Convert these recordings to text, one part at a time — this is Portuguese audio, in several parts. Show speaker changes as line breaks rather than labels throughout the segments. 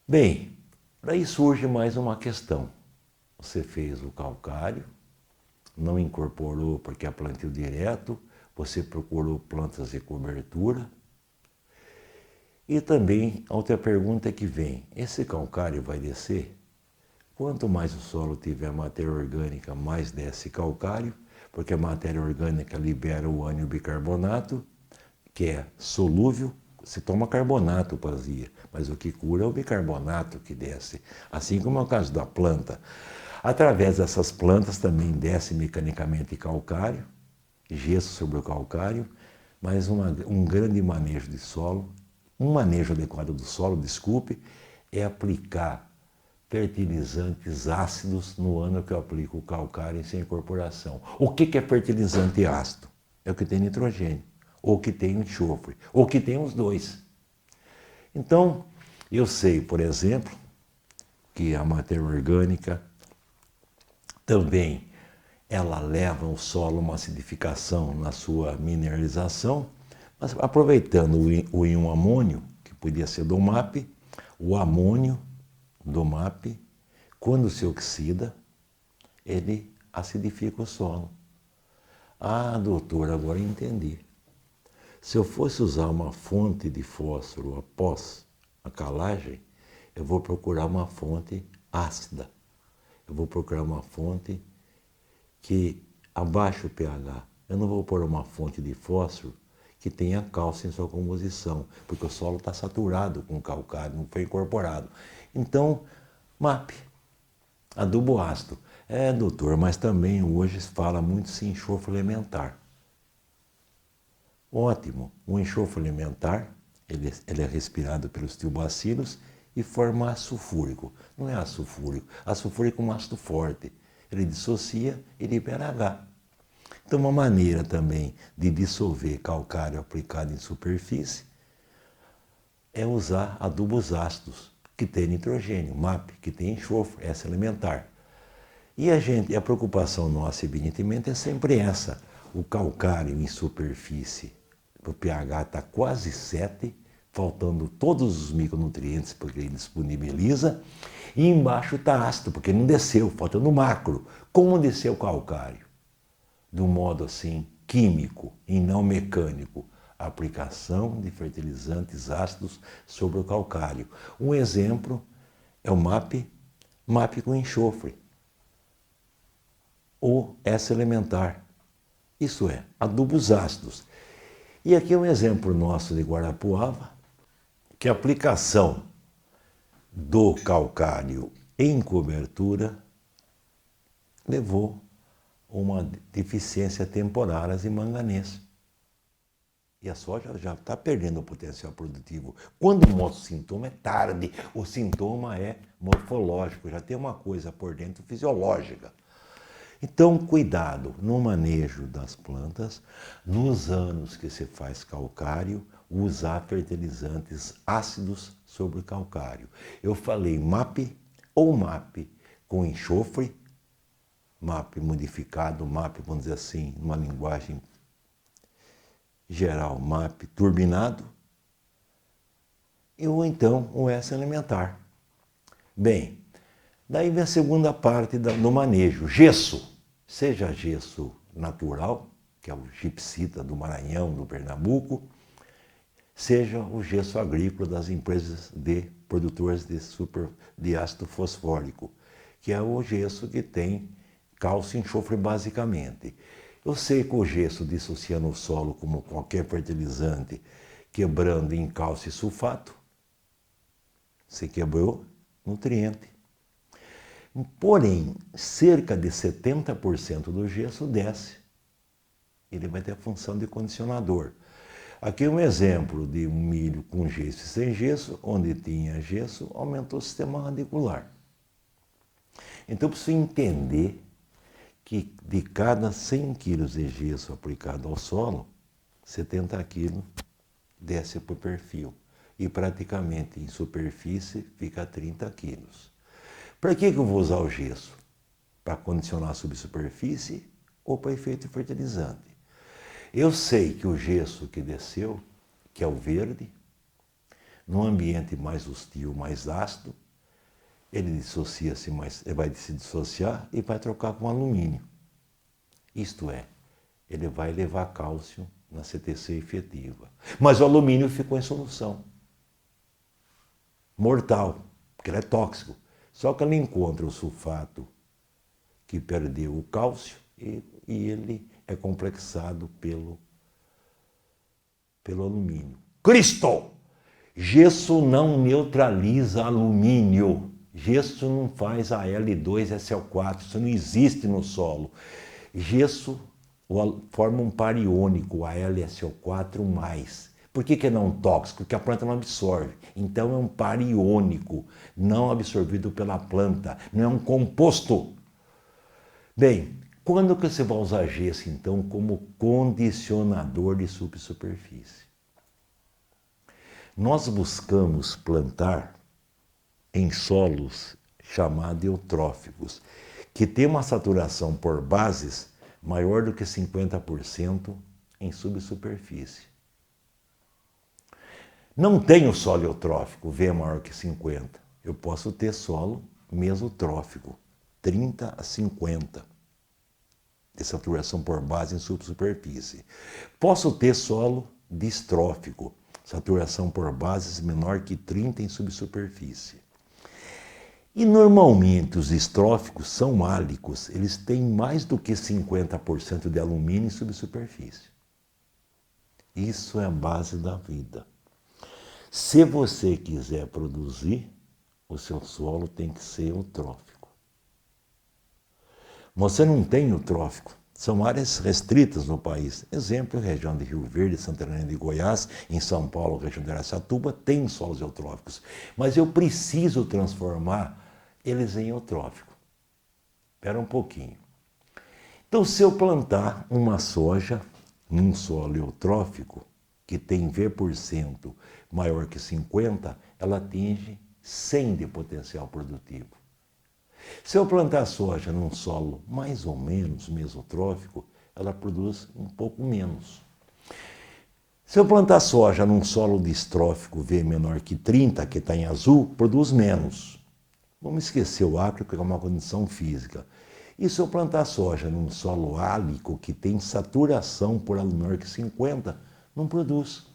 Bem, daí surge mais uma questão. Você fez o calcário, não incorporou porque é plantio direto, você procurou plantas de cobertura. E também a outra pergunta que vem, esse calcário vai descer? Quanto mais o solo tiver matéria orgânica, mais desce calcário, porque a matéria orgânica libera o ânion bicarbonato, que é solúvel, se toma carbonato vazia, mas o que cura é o bicarbonato que desce, assim como é o caso da planta. Através dessas plantas também desce mecanicamente calcário, gesso sobre o calcário, mas um grande manejo de solo, um manejo adequado do solo, desculpe, é aplicar fertilizantes ácidos no ano que eu aplico o calcário sem incorporação. O que é fertilizante ácido? É o que tem nitrogênio, ou que tem enxofre, ou que tem os dois. Então, eu sei, por exemplo, que a matéria orgânica também ela leva ao solo uma acidificação na sua mineralização, mas aproveitando o íon amônio, que podia ser do MAP, o amônio do MAP, quando se oxida, ele acidifica o solo. Ah, doutor, agora entendi. Se eu fosse usar uma fonte de fósforo após a calagem, eu vou procurar uma fonte ácida. Eu vou procurar uma fonte que abaixe o pH. Eu não vou pôr uma fonte de fósforo que tenha cálcio em sua composição, porque o solo está saturado com calcário, não foi incorporado. Então, MAP, adubo ácido. É, doutor, mas também hoje se fala muito em enxofre elementar. Ótimo, o enxofre elementar, ele é respirado pelos tiobacilos e forma ácido sulfúrico. Não é ácido sulfúrico, ácido sulfúrico é um ácido forte. Ele dissocia e libera H. Então, uma maneira também de dissolver calcário aplicado em superfície é usar adubos ácidos, que tem nitrogênio, MAP, que tem enxofre, essa elementar. E a preocupação nossa, evidentemente, é sempre essa. O calcário em superfície, o pH está quase 7, faltando todos os micronutrientes porque ele disponibiliza, e embaixo está ácido, porque não desceu, faltando macro. Como desceu o calcário? De um modo assim, químico e não mecânico. A aplicação de fertilizantes ácidos sobre o calcário. Um exemplo é o MAP com enxofre ou S elementar. Isso é, adubos ácidos. E aqui é um exemplo nosso de Guarapuava, que a aplicação do calcário em cobertura levou a uma deficiência temporária de manganês. E a soja já está perdendo o potencial produtivo. Quando mostra o sintoma é tarde, o sintoma é morfológico, já tem uma coisa por dentro fisiológica. Então, cuidado no manejo das plantas, nos anos que se faz calcário, usar fertilizantes ácidos sobre o calcário. Eu falei MAP ou MAP com enxofre, MAP modificado, MAP, vamos dizer assim, numa linguagem geral, MAP turbinado, ou então o S elementar. Bem, daí vem a segunda parte do manejo, gesso. Seja gesso natural, que é o gipsita do Maranhão, do Pernambuco, seja o gesso agrícola das empresas de produtores de ácido fosfórico, que é o gesso que tem cálcio e enxofre basicamente. Eu sei que o gesso dissocia no solo como qualquer fertilizante, quebrando em cálcio e sulfato. Você quebrou nutriente. Porém, cerca de 70% do gesso desce. Ele vai ter a função de condicionador. Aqui um exemplo de um milho com gesso e sem gesso, onde tinha gesso, aumentou o sistema radicular. Então, preciso entender que de cada 100 quilos de gesso aplicado ao solo, 70 quilos desce para o perfil. E praticamente em superfície fica 30 quilos. Para que eu vou usar o gesso? Para condicionar a subsuperfície ou para efeito fertilizante? Eu sei que o gesso que desceu, que é o verde, Num ambiente mais hostil, mais ácido, ele vai se dissociar e vai trocar com alumínio. Isto é, ele vai levar cálcio na CTC efetiva. Mas o alumínio ficou em solução. Mortal, porque ele é tóxico. Só que ele encontra o sulfato que perdeu o cálcio e ele é complexado pelo alumínio. Cristo! Gesso não neutraliza alumínio. Gesso não faz Al2SO4, isso não existe no solo. Gesso forma um par iônico, AlSO4+. Por que é não tóxico? Porque a planta não absorve. Então é um par iônico, não absorvido pela planta, não é um composto. Bem, quando que você vai usar gesso, então, como condicionador de subsuperfície? Nós buscamos plantar em solos chamados eutróficos, que tem uma saturação por bases maior do que 50% em subsuperfície. Não tenho solo eutrófico, V é maior que 50. Eu posso ter solo mesotrófico, 30 a 50 de saturação por base em subsuperfície. Posso ter solo distrófico, saturação por bases menor que 30 em subsuperfície. E normalmente os distróficos são álicos, eles têm mais do que 50% de alumínio em subsuperfície. Isso é a base da vida. Se você quiser produzir, o seu solo tem que ser eutrófico. Você não tem eutrófico. São áreas restritas no país. Exemplo, região de Rio Verde, Santa Catarina de Goiás, em São Paulo, região de Araçatuba, tem solos eutróficos. Mas eu preciso transformar eles em eutrófico. Espera um pouquinho. Então, se eu plantar uma soja num solo eutrófico, que tem V% maior que 50, ela atinge 100 de potencial produtivo. Se eu plantar soja num solo mais ou menos mesotrófico, ela produz um pouco menos. Se eu plantar soja num solo distrófico V menor que 30, que está em azul, produz menos. Vamos esquecer o acre, que é uma condição física. E se eu plantar soja num solo álico, que tem saturação por alumínio menor que 50, não produz.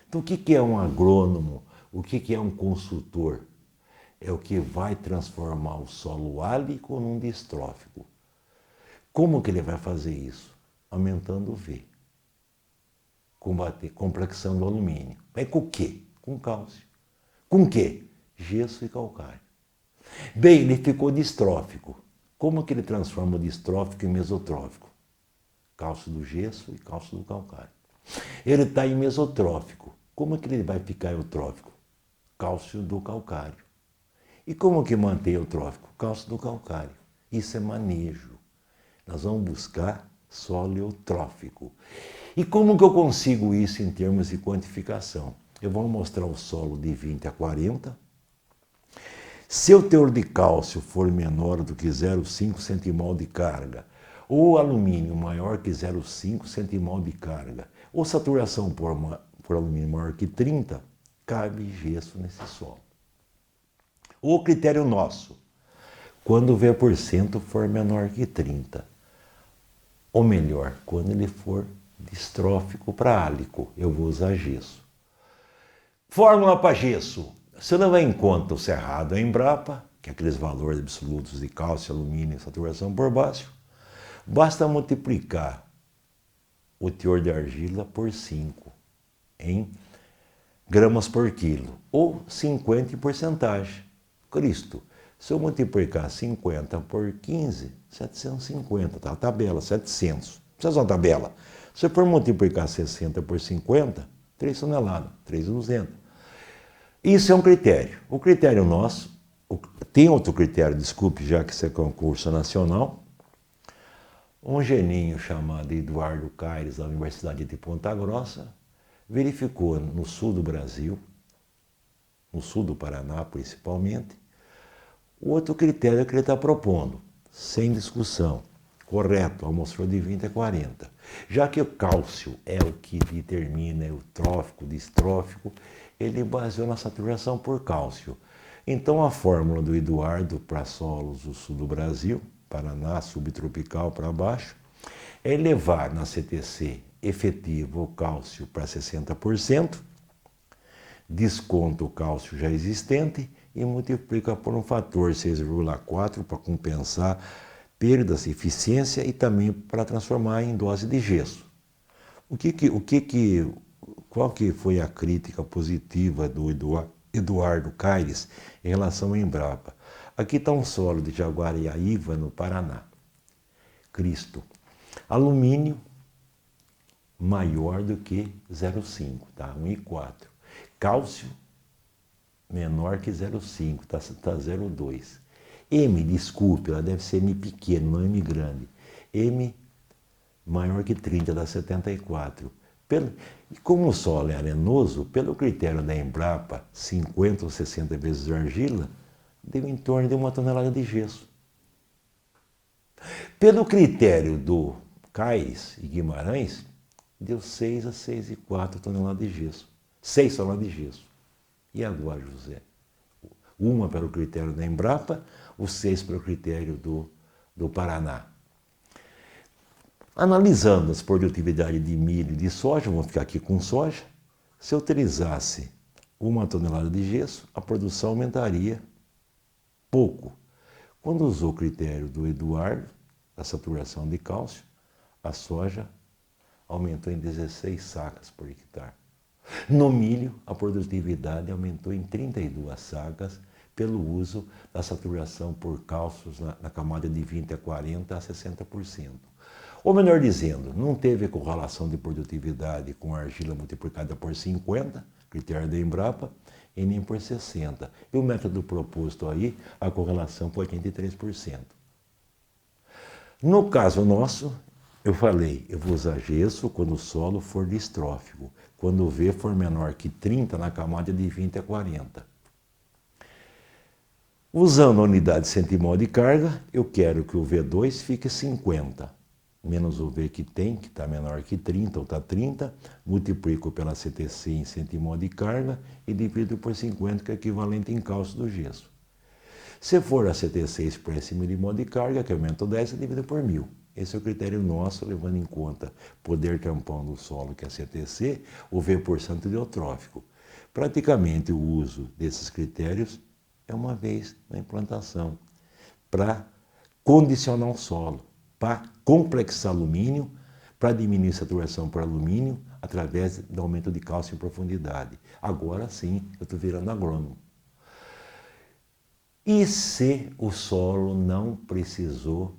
Então, o que é um agrônomo? O que é um consultor? É o que vai transformar o solo álico num distrófico. Como que ele vai fazer isso? Aumentando o V. Combater complexão do alumínio. Mas com o quê? Com cálcio. Com o quê? Gesso e calcário. Bem, ele ficou distrófico. Como que ele transforma o distrófico em mesotrófico? Cálcio do gesso e cálcio do calcário. Ele está em mesotrófico. Como que ele vai ficar eutrófico? Cálcio do calcário. E como que mantém eutrófico? Cálcio do calcário. Isso é manejo. Nós vamos buscar solo eutrófico. E como que eu consigo isso em termos de quantificação? Eu vou mostrar o solo de 20 a 40. Se o teor de cálcio for menor do que 0,5 centimol de carga, ou alumínio maior que 0,5 centimol de carga, ou saturação por alumínio maior que 30, cabe gesso nesse solo. O critério nosso, quando o V% for menor que 30, ou melhor, quando ele for distrófico para álico, eu vou usar gesso. Fórmula para gesso. Você leva em conta o cerrado a Embrapa, que é aqueles valores absolutos de cálcio, alumínio e saturação por baixo. Basta multiplicar o teor de argila por 5 em gramas por quilo, ou 50 em porcentagem. Cristo, se eu multiplicar 50 por 15, 750, tá? A tabela, 700. Precisa uma tabela. Se eu for multiplicar 60 por 50, 3 toneladas, 3.200. Isso é um critério. O critério nosso, tem outro critério, desculpe, já que isso é concurso nacional. Um geninho chamado Eduardo Caires, da Universidade de Ponta Grossa, verificou no sul do Brasil, no sul do Paraná principalmente, o outro critério que ele está propondo, sem discussão. Correto, amostrou de 20 a 40. Já que o cálcio é o que determina o trófico, distrófico, ele baseou na saturação por cálcio. Então a fórmula do Eduardo para solos do sul do Brasil, Paraná, subtropical para baixo, é elevar na CTC efetivo o cálcio para 60%, desconta o cálcio já existente e multiplica por um fator 6,4 para compensar perdas de eficiência e também para transformar em dose de gesso. Qual que foi a crítica positiva do Eduardo Caires em relação ao Embrapa? Aqui está um solo de Jaguariaíva, no Paraná. Cristo. Alumínio maior do que 0,5, tá? 1,4. Cálcio menor que 0,5, tá 0,2. M, desculpe, ela deve ser M pequeno, não M grande. M maior que 30, dá 74. E como o solo é arenoso, pelo critério da Embrapa, 50 ou 60 vezes argila, deu em torno de 1 tonelada de gesso. Pelo critério do Caires e Guimarães, deu 6 a 6,4 toneladas de gesso. 6 toneladas de gesso. E agora, José? Uma pelo critério da Embrapa, os 6 pelo critério do Paraná. Analisando as produtividades de milho e de soja, vamos ficar aqui com soja, se eu utilizasse 1 tonelada de gesso, a produção aumentaria pouco. Quando usou o critério do Eduardo, da saturação de cálcio, a soja aumentou em 16 sacas por hectare. No milho, a produtividade aumentou em 32 sacas pelo uso da saturação por cálcios na camada de 20 a 40 a 60%. Ou melhor dizendo, não teve correlação de produtividade com argila multiplicada por 50, critério da Embrapa, e nem por 60. E o método proposto aí, a correlação foi 83%. No caso nosso, eu falei, eu vou usar gesso quando o solo for distrófico, quando o V for menor que 30 na camada de 20 a 40. Usando a unidade centimol de carga, eu quero que o V2 fique 50, menos o V que tem, que está menor que 30 ou está 30, multiplico pela CTC em centimol de carga e divido por 50, que é equivalente em cálcio do gesso. Se for a CTC expressa em milimol de carga, que aumenta 10, eu divido por 1000. Esse é o critério nosso, levando em conta poder tampão do solo, que é a CTC, o V% de eutrófico. Praticamente o uso desses critérios é uma vez na implantação, para condicionar o solo, para complexar alumínio, para diminuir a saturação por alumínio, através do aumento de cálcio em profundidade. Agora sim, eu estou virando agrônomo. E se o solo não precisou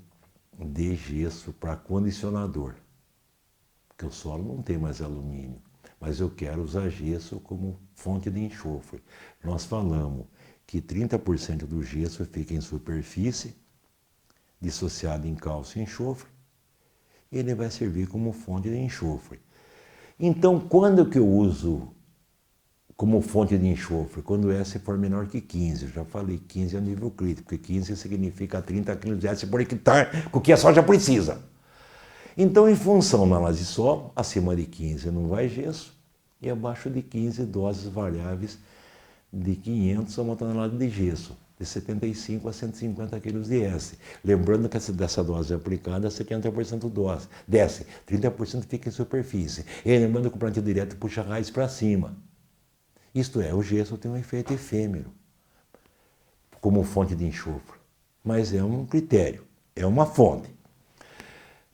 de gesso para condicionador? Porque o solo não tem mais alumínio, mas eu quero usar gesso como fonte de enxofre. Nós falamos que 30% do gesso fica em superfície, dissociado em cálcio e enxofre, e ele vai servir como fonte de enxofre. Então, quando que eu uso como fonte de enxofre? Quando S for menor que 15. Eu já falei, 15 é o nível crítico, porque 15 significa 30 kg de S por hectare, o que a soja precisa. Então, em função da análise de solo, acima de 15 não vai gesso, e abaixo de 15 doses variáveis de 500 a 1 tonelada de gesso, de 75 a 150 kg de S. Lembrando que dessa dose aplicada, 70% dose, desce, 30% fica em superfície. E lembrando que o plantio direto puxa a raiz para cima. Isto é, o gesso tem um efeito efêmero, como fonte de enxofre. Mas é um critério, é uma fonte.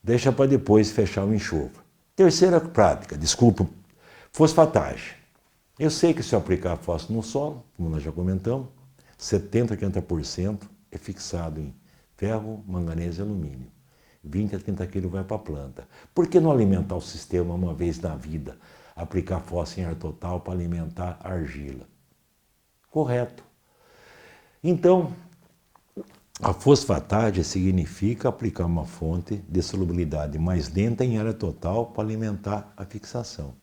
Deixa para depois fechar o enxofre. Terceira prática, desculpa, fosfatagem. Eu sei que se eu aplicar fósforo no solo, como nós já comentamos, 70% a 80% é fixado em ferro, manganês e alumínio. 20 a 30 kg vai para a planta. Por que não alimentar o sistema uma vez na vida? Aplicar fósforo em ar total para alimentar a argila. Correto. Então, a fosfatagem significa aplicar uma fonte de solubilidade mais lenta em área total para alimentar a fixação.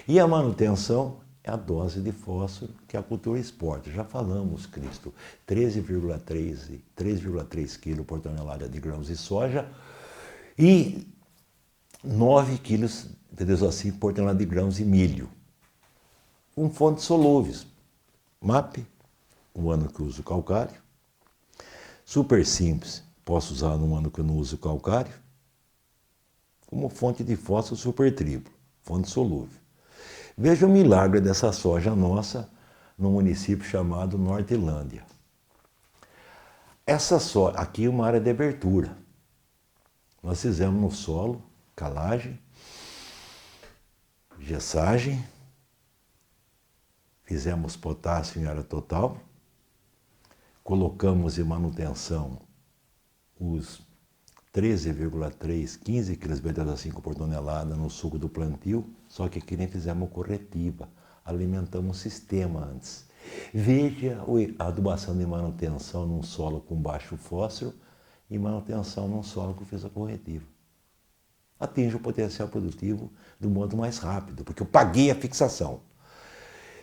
E a manutenção é a dose de fósforo que a cultura exporta. Já falamos, Cristo, 3,3 kg por tonelada de grãos de soja e 9 quilos de P2O5 por tonelada de grãos de milho. Com fontes solúveis. MAP, um ano que eu uso calcário. Super simples, posso usar num ano que eu não uso calcário. Como fonte de fósforo super triplo, fonte solúvel. Veja o milagre dessa soja nossa no município chamado Nortelândia. Essa soja, aqui é uma área de abertura. Nós fizemos no solo, calagem, gessagem, fizemos potássio em área total, colocamos em manutenção os 13,3, 15 kg de P2O5 por tonelada no suco do plantio, só que aqui nem fizemos corretiva, alimentamos o sistema antes. Veja a adubação de manutenção num solo com baixo fósforo e manutenção num solo que eu fiz a corretiva. Atinge o potencial produtivo do modo mais rápido, porque eu paguei a fixação.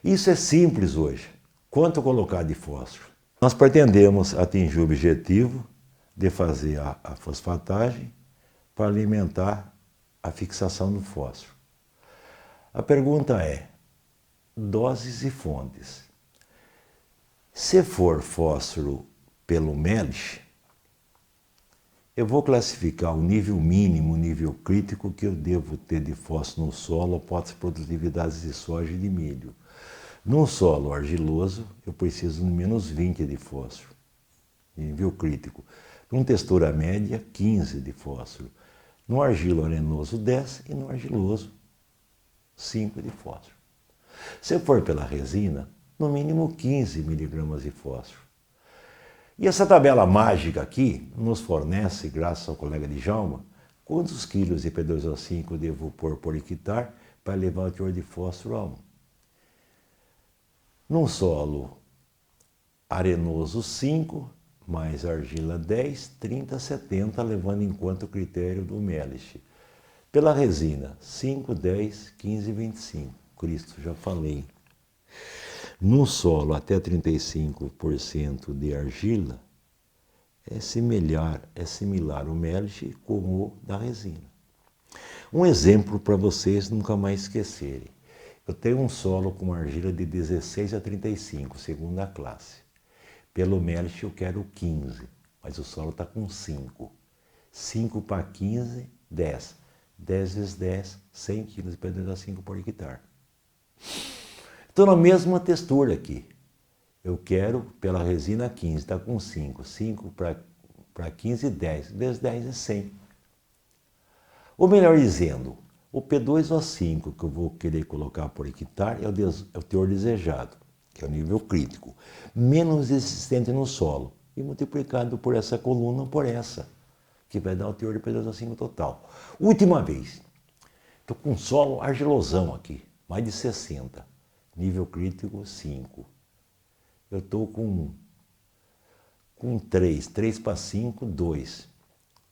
Isso é simples hoje. Quanto colocar de fósforo? Nós pretendemos atingir o objetivo de fazer a fosfatagem para alimentar a fixação do fósforo. A pergunta é, doses e fontes. Se for fósforo pelo MELIS, eu vou classificar o nível mínimo, o nível crítico que eu devo ter de fósforo no solo após as produtividades de soja e de milho. Num solo argiloso, eu preciso de menos 20 de fósforo, nível crítico. Com textura média, 15 de fósforo. No argilo arenoso, 10 e no argiloso, 5 de fósforo. Se for pela resina, no mínimo 15 miligramas de fósforo. E essa tabela mágica aqui nos fornece, graças ao colega Djalma, quantos quilos de P2O5 devo pôr por hectare para levar o teor de fósforo a 1. Num solo arenoso 5, mais argila 10, 30, 70, levando em conta o critério do MELIS. Pela resina, 5, 10, 15, 25. Cristo, já falei. No solo, até 35% de argila, é similar o MELIS com o da resina. Um exemplo para vocês nunca mais esquecerem. Eu tenho um solo com argila de 16 a 35, segunda classe. Pelo MELIS eu quero 15, mas o solo está com 5. 5 para 15, 10. 10 vezes 10, 100 kg de P2O5 por hectare. Estou na mesma textura aqui. Eu quero, pela resina, 15, está com 5. 5 para 15, 10. Vezes 10 é 100. Ou melhor dizendo, o P2O5 que eu vou querer colocar por hectare é o teor desejado, que é o nível crítico, menos existente no solo, e multiplicado por essa coluna por essa, que vai dar o teor de P2O5 total. Última vez, estou com solo argilosão aqui, mais de 60. Nível crítico 5. Eu estou com 3. 3 para 5, 2.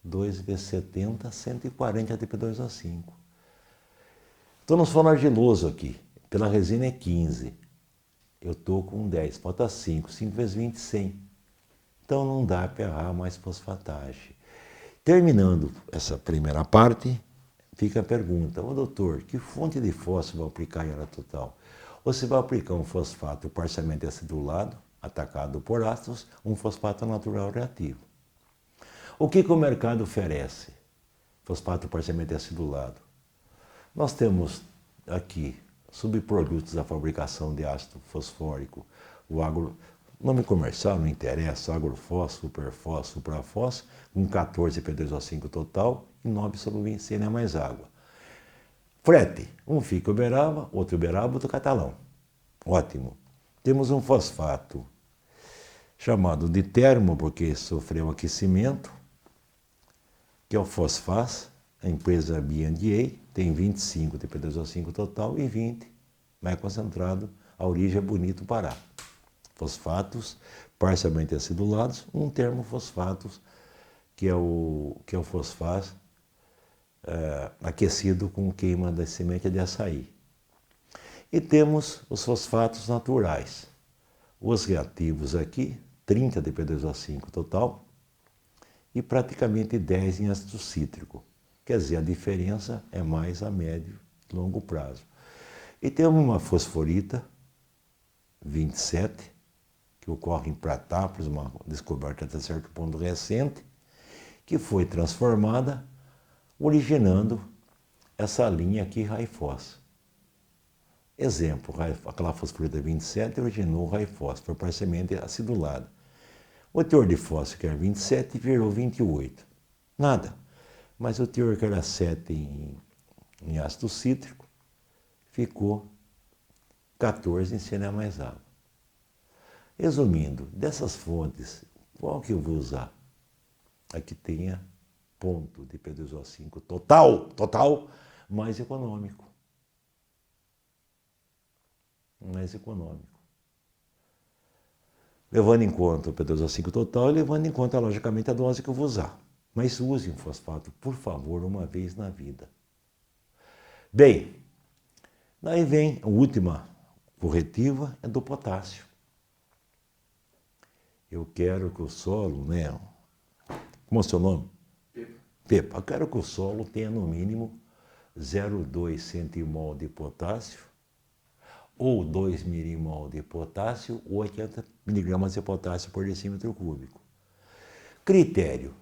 2 vezes 70, 140 de P2O5. Estou no solo argiloso aqui. Pela resina é 15. Eu estou com 10. Falta 5. 5 vezes 20, 100. Então não dá para errar mais fosfatagem. Terminando essa primeira parte, fica a pergunta. Ô doutor, que fonte de fósforo vai aplicar em área total? Você vai aplicar um fosfato parcialmente acidulado, atacado por ácidos, um fosfato natural reativo. O que o mercado oferece? Fosfato parcialmente acidulado. Nós temos aqui subprodutos da fabricação de ácido fosfórico, nome comercial não interessa, agrofós, superfós, suprafós, com 14 P2O5 total e 9 solúvel em CN mais água. Frete, um fica Uberaba, outro Uberaba, outro Catalão. Ótimo. Temos um fosfato chamado de termo, porque sofreu aquecimento, que é o Fosfaz, a empresa B&A, tem 25 de P2O5 total e 20 mais concentrado, a origem é Bonito, Pará. Fosfatos parcialmente acidulados, um termofosfatos, que é o Fosfaz, aquecido com queima da semente de açaí. E temos os fosfatos naturais. Os reativos aqui, 30 de P2O5 total e praticamente 10 em ácido cítrico. Quer dizer, a diferença é mais a médio e longo prazo. E temos uma fosforita 27, que ocorre em Pratápolis, uma descoberta até certo ponto recente, que foi transformada, originando essa linha aqui, Rai-Fós. Exemplo, aquela fosforita 27 originou o Rai-Fós, foi parcialmente acidulada. O teor de fósforo, que era 27, virou 28. Nada. Mas o teor que era 7 em ácido cítrico, ficou 14 em CNA mais água. Resumindo, dessas fontes, qual que eu vou usar? A que tenha ponto de P2O5 total, mais econômico. Mais econômico. Levando em conta o P2O5 total e levando em conta, logicamente, a dose que eu vou usar. Mas use um fosfato, por favor, uma vez na vida. Bem, daí vem a última corretiva, é do potássio. Eu quero que o solo, né? Como é o seu nome? Pepa. Eu quero que o solo tenha no mínimo 0,2 centimol de potássio ou 2 milimol de potássio ou 80 miligramas de potássio por decímetro cúbico. Critério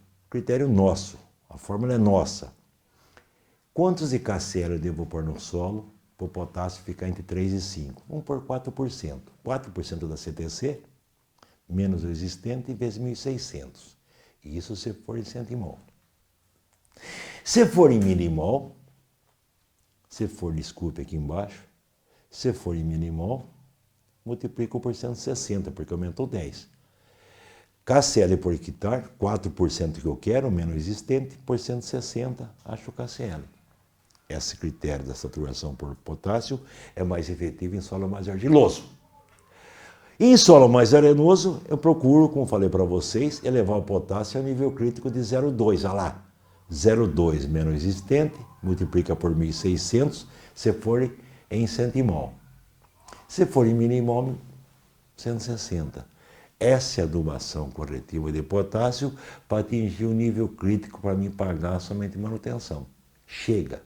nosso, a fórmula é nossa. Quantos de KCl eu devo pôr no solo para o potássio ficar entre 3 e 5? Vamos pôr 4%. 4% da CTC, menos o existente, vezes 1.600. Isso se for em centimol. Se for em milimol, desculpe aqui embaixo, se for em milimol, multiplico por 160, porque aumentou 10. KCl por hectare, 4% que eu quero, menos existente, por 160, acho o KCl. Esse critério da saturação por potássio é mais efetivo em solo mais argiloso. Em solo mais arenoso, eu procuro, como falei para vocês, elevar o potássio ao nível crítico de 0,2. Olha lá, 0,2 menos existente, multiplica por 1.600, se for em centimol. Se for em milimol, 160. Essa é a adubação corretiva de potássio para atingir o nível crítico para me pagar somente manutenção. Chega.